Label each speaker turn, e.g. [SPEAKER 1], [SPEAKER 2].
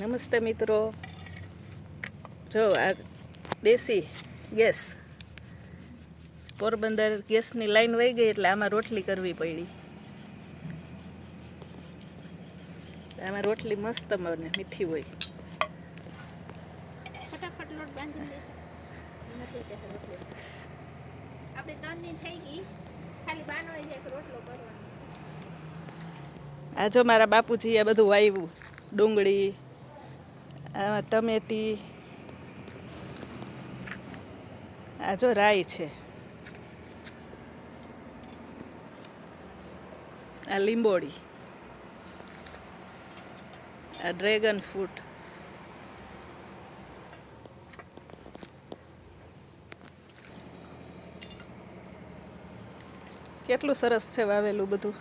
[SPEAKER 1] નમસ્તે મિત્રો, જો આ દેશી ગેસ પોરબંદર ગેસની લાઈન વહી ગઈ એટલે આમાં રોટલી કરવી પડી. આમાં રોટલી મસ્ત બને, મીઠી હોય.
[SPEAKER 2] ફટાફટ લોટ બાંધી દેજો. નથી જશે રોટલી. આપણે 3 દિન થઈ ગઈ, ખાલી બાનો હોય જાય રોટલો કરવાનો.
[SPEAKER 1] આ જો મારા બાપુજી આ બધું વાવ્યું, ડુંગળી, આમાં ટમેટી, આ જો રાઈ છે, આ લીંબોળી, આ ડ્રેગન ફ્રૂટ, કેટલું સરસ છે વાવેલું બધું.